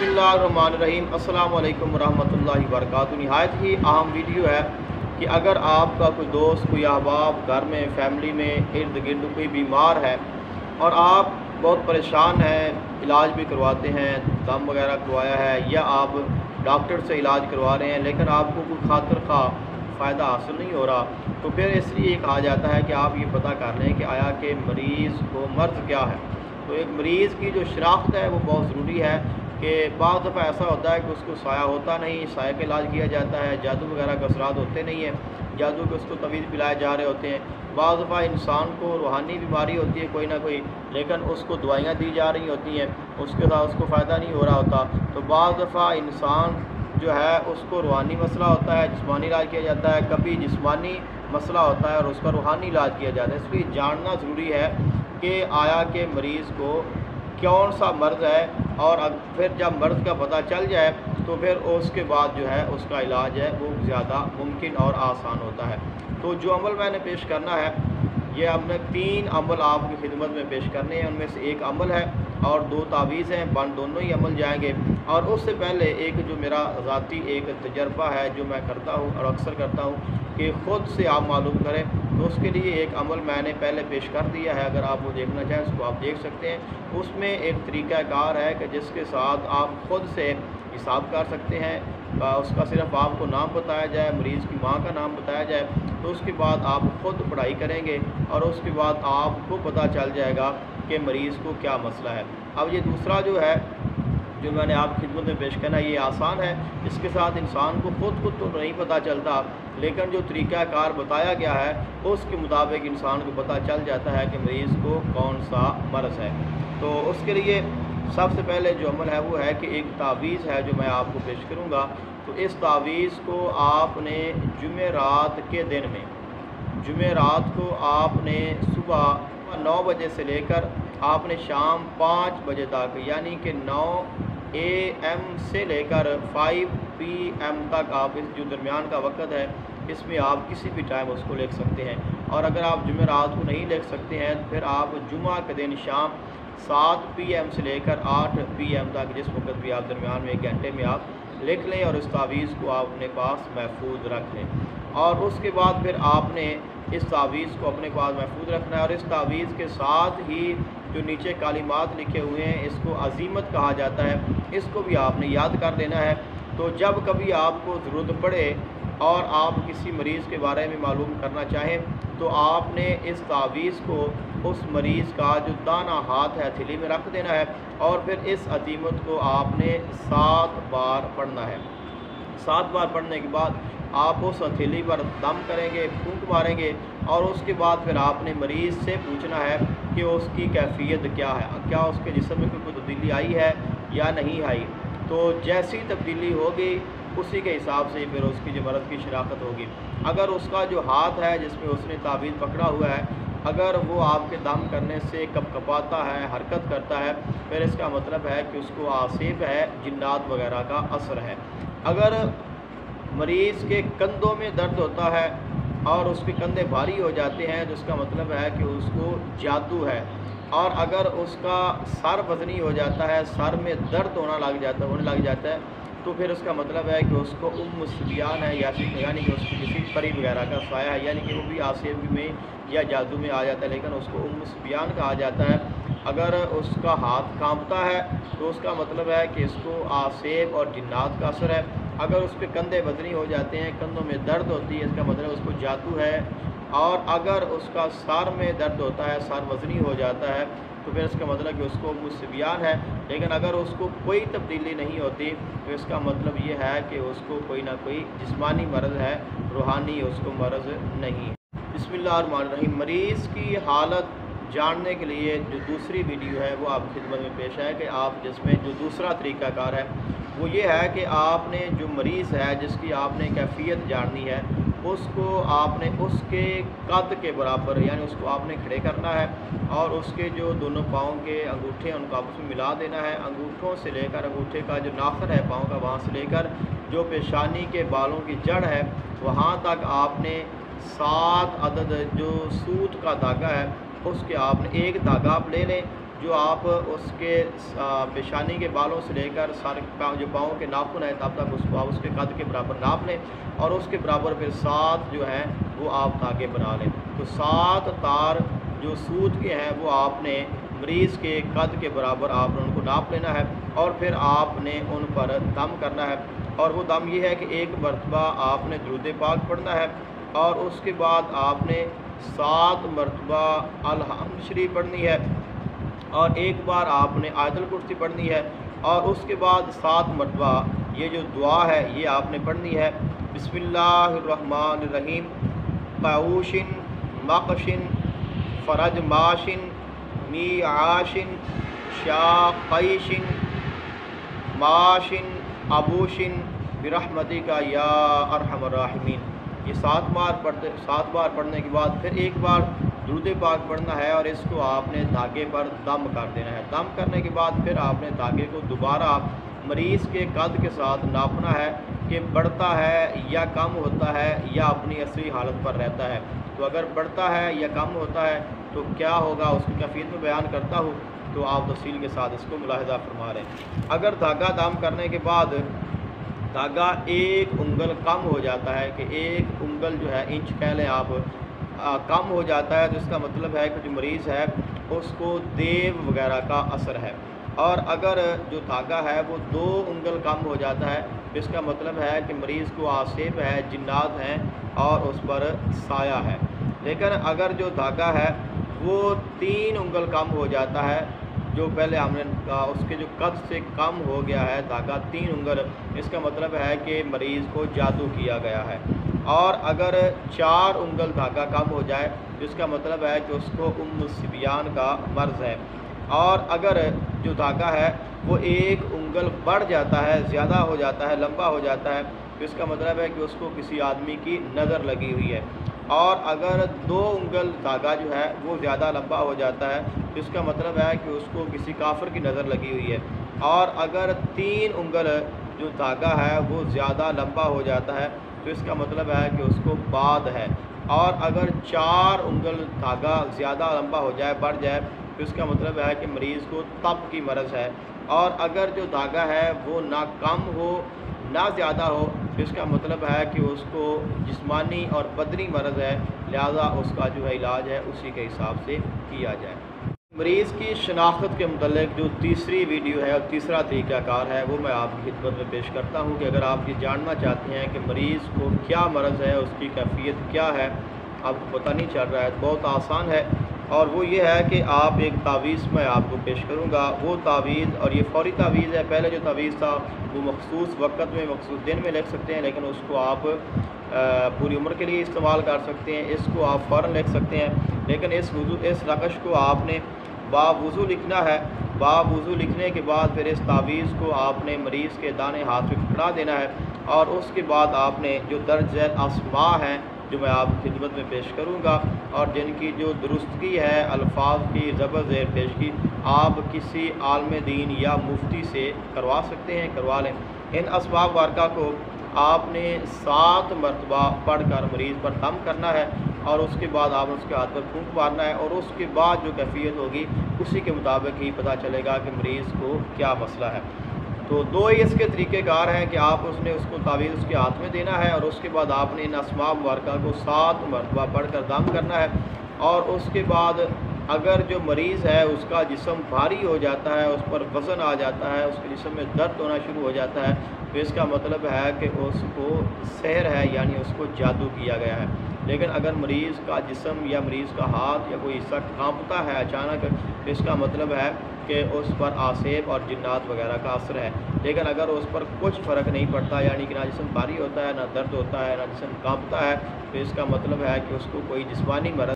बिस्मिल्लाहिर्रहमानिर्रहीम। अस्सलाम वालेकुम रहमतुल्लाहि वबरकातुहू। नहायत ही अहम वीडियो है कि अगर आपका कोई दोस्त, कोई अहबाब घर में, फैमिली में, इर्द गिर्द कोई बीमार है और आप बहुत परेशान हैं, इलाज भी करवाते हैं, दम वगैरह करवाया है या आप डॉक्टर से इलाज करवा रहे हैं लेकिन आपको कोई खातिर खा फ़ायदा हासिल नहीं हो रहा, तो फिर इसलिए कहा जाता है कि आप ये पता कर लें कि आया कि मरीज़ को मर्ज़ क्या है। तो एक मरीज़ की जो शनाख्त है वो बहुत ज़रूरी है कि बाज़ दफ़ा ऐसा होता है कि उसको साया होता नहीं, साया का इलाज किया जाता है, जादू वगैरह के असरात होते नहीं हैं, जादू के उसको तवीज़ पिलाए जा रहे होते हैं। बाज़ दफ़ा इंसान को रूहानी बीमारी होती है कोई ना कोई, लेकिन उसको दवाइयाँ दी जा रही होती हैं, उसके साथ उसको फ़ायदा नहीं हो रहा होता। तो बाज़ दफ़ा इंसान जो है उसको रूहानी मसला होता है, जिस्मानी इलाज किया जाता है, कभी जिस्मानी मसला होता है और उसका रूहानी इलाज किया जाता है। इसलिए जानना ज़रूरी है कि आया के मरीज़ को कौन सा मर्ज़ है, और फिर जब मर्ज़ का पता चल जाए तो फिर उसके बाद जो है उसका इलाज है वो ज़्यादा मुमकिन और आसान होता है। तो जो अमल मैंने पेश करना है, ये हमने 3 अमल आपकी खिदमत में पेश करने हैं। उनमें से एक अमल है और 2 तावीज़ हैं, बन दोनों ही अमल जाएंगे। और उससे पहले एक जो मेरा ज़ाती एक तजर्बा है जो मैं करता हूँ और अक्सर करता हूँ कि ख़ुद से आप मालूम करें, तो उसके लिए एक अमल मैंने पहले पेश कर दिया है। अगर आप वो देखना चाहें उसको आप देख सकते हैं। उसमें एक तरीक़ाकार है कि जिसके साथ आप ख़ुद से हिसाब कर सकते हैं। उसका सिर्फ आपको नाम बताया जाए, मरीज़ की माँ का नाम बताया जाए, तो उसके बाद आप ख़ुद पढ़ाई करेंगे और उसके बाद आपको पता चल जाएगा कि मरीज़ को क्या मसला है। अब ये दूसरा जो है जो मैंने आपकी खिदमत में पेश करना, ये आसान है। इसके साथ इंसान को खुद तो नहीं पता चलता, लेकिन जो तरीक़ाकार बताया गया है उसके मुताबिक इंसान को पता चल जाता है कि मरीज़ को कौन सा मर्ज़ है। तो उसके लिए सबसे पहले जो अमल है वो है कि एक तावीज़ है जो मैं आपको पेश करूँगा। तो इस तावीज़ को आपने जुमेरात के दिन में, जुमेरात को आपने सुबह 9 बजे से लेकर आपने शाम 5 बजे तक, यानी कि 9 AM से लेकर 5 PM तक आप इस जो दरमियान का वक़्त है इसमें आप किसी भी टाइम उसको लिख सकते हैं। और अगर आप जुमेरात को नहीं लिख सकते हैं तो फिर आप जुमा के दिन शाम 7 PM से लेकर 8 PM तक जिस वक्त भी आप दरमियान में 1 घंटे में आप लिख लें और इस तावीज़ को आप अपने पास महफूज रख लें। और उसके बाद फिर आपने इस तावीज़ को अपने पास महफूज रखना है। और इस तावीज़ के साथ ही जो नीचे कालिमात लिखे हुए हैं इसको अज़ीमत कहा जाता है, इसको भी आपने याद कर लेना है। तो जब कभी आपको ज़रूरत पड़े और आप किसी मरीज़ के बारे में मालूम करना चाहें तो आपने इस तावीज़ को उस मरीज़ का जो दाना हाथ है हथेली में रख देना है और फिर इस अज़ीमत को आपने 7 बार पढ़ना है। 7 बार पढ़ने के बाद आप उस हथेली पर दम करेंगे, फूंक मारेंगे और उसके बाद फिर आपने मरीज़ से पूछना है कि उसकी कैफ़ियत क्या है, क्या उसके जिस्म में कोई तब्दीली आई है या नहीं आई। तो जैसी तब्दीली होगी उसी के हिसाब से फिर उसकी जो मर्ज़ की शनाख्त होगी। अगर उसका जो हाथ है जिसमें उसने तावीज़ पकड़ा हुआ है, अगर वो आपके दम करने से कपकपाता है, हरकत करता है, फिर इसका मतलब है कि उसको आसिब है, जिन्नात वगैरह का असर है। अगर मरीज़ के कंधों में दर्द होता है और उसके कंधे भारी हो जाते हैं तो इसका मतलब है कि उसको जादू है। और अगर उसका सर वज़नी हो जाता है, सर में दर्द होने लग जाता है, तो फिर उसका मतलब है कि उसको उम्म सुबियान है, यानी कि उसको किसी परी वगैरह का साया है, यानी कि वो भी आसिब में या जादू में आ जाता है, लेकिन उसको उम्म सुबियान कहा जाता है। अगर उसका हाथ कांपता है तो उसका मतलब है कि इसको आसिब और जिन्नात का असर है। अगर उस पे कंधे वज़नी हो जाते हैं, कंधों में दर्द होती है, इसका मतलब उसको जादू है। और अगर उसका सर में दर्द होता है, सर वज़नी हो जाता है, तो फिर इसका मतलब कि उसको मुस्बियान है। लेकिन अगर उसको कोई तब्दीली नहीं होती तो इसका मतलब ये है कि उसको कोई ना कोई जिस्मानी मर्ज़ है, रूहानी उसको मर्ज़ नहीं है। बिस्मिल्लाहिर्रहमानिर्रहीम। मरीज़ की हालत जानने के लिए जो दूसरी वीडियो है वो आपकी खिदमत में पेश है कि आप जिसमें जो दूसरा तरीक़ाकार है वो ये है कि आपने जो मरीज़ है जिसकी आपने कैफ़ियत जाननी है उसको आपने उसके कद के बराबर, यानी उसको आपने खड़े करना है और उसके जो दोनों पाँव के अंगूठे हैं उनको आपस में मिला देना है। अंगूठों से लेकर, अंगूठे का जो नाखन है पाँव का, वहाँ से लेकर जो पेशानी के बालों की जड़ है वहाँ तक आपने 7 अदद जो सूत का धागा है उसके आपने एक धागा आप ले लें جو آپ اس کے پیشانی کے بالوں سے لے کر سارے جو پاؤں کے ناخن ہیں تب تک اس کے قد کے برابر ناپ لیں، اور اس کے برابر پھر 7 جو ہیں وہ آپ دھاگے بنا لیں۔ تو 7 تار جو سوت کے ہیں وہ آپ نے مریض کے قد کے برابر آپ نے ان کو ناپ لینا ہے، اور پھر آپ نے ان پر دم کرنا ہے۔ اور وہ دم یہ ہے کہ ایک مرتبہ آپ نے درود پاک پڑھنا ہے، اور اس کے بعد آپ نے 7 مرتبہ الحمد شریف پڑھنی ہے، اور ایک بار آپ نے آیت الکرسی پڑھنی ہے، اور اس کے بعد 7 مرتبہ یہ جو دعا ہے یہ آپ نے پڑھنی ہے، بسم اللہ الرحمن الرحیم، قعوشن مقشن فرج ماشن میعاشن شاقیشن ماشن ابوشن برحمتک یا ارحم الراحمین۔ یہ 7 بار پڑھنے کے بعد پھر ایک بار درود پاک پڑھنا ہے، اور اس کو آپ نے دھاگے پر دم کر دینا ہے۔ دم کرنے کے بعد پھر آپ نے دھاگے کو دوبارہ مریض کے قد کے ساتھ ناپنا ہے کہ بڑھتا ہے یا کم ہوتا ہے یا اپنی اصلی حالت پر رہتا ہے۔ تو اگر بڑھتا ہے یا کم ہوتا ہے تو کیا ہوگا اس کی کیفیت میں بیان کرتا ہوں، تو آپ تفصیل کے ساتھ اس کو ملاحظہ فرما رہے ہیں۔ اگر دھاگا دم کرنے کے بعد دھاگا 1 انگل کم ہو جاتا ہے، کہ 1 انگل جو ہے انچ کہہ لیں آپ، کم ہو جاتا ہے، تو اس کا مطلب ہے کہ جو مریض ہے اس کو دیو وغیرہ کا اثر ہے۔ اور اگر جو دھاگا ہے وہ 2 انگل کم ہو جاتا ہے، اس کا مطلب ہے کہ مریض کو آصف ہے، جنات ہیں اور اس پر سایہ ہے۔ لیکن اگر جو دھاگا ہے وہ 3 انگل کم ہو جاتا ہے، جو پہلے ہم نے کہا اس کے جو قد سے کم ہو گیا ہے دھاگا 3 انگل، اس کا مطلب ہے کہ مریض کو جادو کیا گیا ہے۔ اور اگر 4 انگل دھاگا کم ہو جائے تو اس کا مطلب ہے کہ اس کو الصبیان کا مرض ہے۔ اور اگر جو دھاگا ہے وہ 1 انگل بڑھ جاتا ہے، زیادہ ہو جاتا ہے، لمبا ہو جاتا ہے، تو اس کا مطلب ہے کہ اس کو کسی آدمی کی نظر لگی ہوئی ہے۔ اور اگر 2 انگل دھاگا جو ہے وہ زیادہ لمبا ہو جاتا ہے تو اس کا مطلب ہے کہ اس کو کسی کافر کی نظر لگی ہوئی ہے۔ اور اگر 3 انگل جو دھاگا ہے وہ زیادہ لمبا ہو جاتا ہے تو اس کا مطلب ہے کہ اس کو باد ہے۔ اور اگر 4 انگل دھاگا زیادہ لمبا ہو جائے، بڑھ جائے، تو اس کا مطلب ہے کہ مریض کو تب کی مرض ہے۔ اور اگر جو دھاگا ہے وہ نہ کم ہو نہ زیادہ ہو تو اس کا مطلب ہے کہ اس کو جسمانی اور بدنی مرض ہے، لہذا اس کا جو ہے علاج ہے اسی کے حساب سے کیا جائے۔ مریض کی شناخت کے متعلق جو تیسری ویڈیو ہے اور تیسرا طریقہ کار ہے وہ میں آپ کی خدمت میں پیش کرتا ہوں، کہ اگر آپ یہ جاننا چاہتے ہیں کہ مریض کو کیا مرض ہے، اس کی کیفیت کیا ہے، آپ کو پتہ نہیں چل رہا ہے، بہت آسان ہے، اور وہ یہ ہے کہ آپ ایک تعویذ میں آپ کو پیش کروں گا۔ وہ تعویذ، اور یہ فوری تعویذ ہے، پہلے جو تعویذ تھا وہ مخصوص وقت میں مخصوص دن میں لکھ سکتے ہیں، لیکن اس کو آپ پوری عمر کے لیے استعمال کر سکتے ہیں، اس کو آپ فوراً لکھ سکتے ہیں، لیکن اس نقش کو آپ نے باوضو لکھنا ہے۔ باوضو لکھنے کے بعد پھر اس تعویذ کو آپ نے مریض کے دانے ہاتھ میں پکڑا دینا ہے، اور اس کے بعد آپ نے جو درج ذیل اسماء ہیں جو میں آپ کی خدمت میں پیش کروں گا اور جن کی جو درستگی ہے الفاظ کی زبر زیر پیش کی، آپ کسی عالم دین یا مفتی سے کروا سکتے ہیں، کروا لیں۔ ان اسماء مبارکہ کو آپ نے 7 مرتبہ پڑھ کر مریض پر دم کرنا ہے، اور اس کے بعد آپ اس کے ہاتھ پر پھونک مارنا ہے، اور اس کے بعد جو کیفیت ہوگی اسی کے مطابق ہی پتہ چلے گا کہ مریض کو کیا مسئلہ ہے۔ تو 2 ہی اس کے طریقہ کار ہیں کہ آپ اس کو تعویذ اس کے ہاتھ میں دینا ہے، اور اس کے بعد آپ نے ان اسماء مبارکہ کو 7 مرتبہ پڑھ کر دم کرنا ہے، اور اس کے بعد اگر جو مریض ہے اس کا جسم بھاری ہو جاتا ہے، اس پر وزن آ جاتا ہے، اس کے جسم میں درد ہونا شروع ہو جاتا ہے، تو اس کا مطلب ہے کہ اس کو سحر ہے، یعنی اس کو جادو کیا گیا ہے۔ لیکن اگر مریض کا جسم یا مریض کا ہاتھ یا کوئی حصہ کانپتا ہے اچانک، تو اس کا مطلب ہے کہ اس پر آصف اور جنات وغیرہ کا اثر ہے۔ لیکن اگر اس پر کچھ فرق نہیں پڑتا، یعنی کہ نہ جسم بھاری ہوتا ہے، نہ درد ہوتا ہے، نہ جسم کانپتا ہے، تو اس کا مطلب ہے کہ اس کو کوئی جسمانی مرض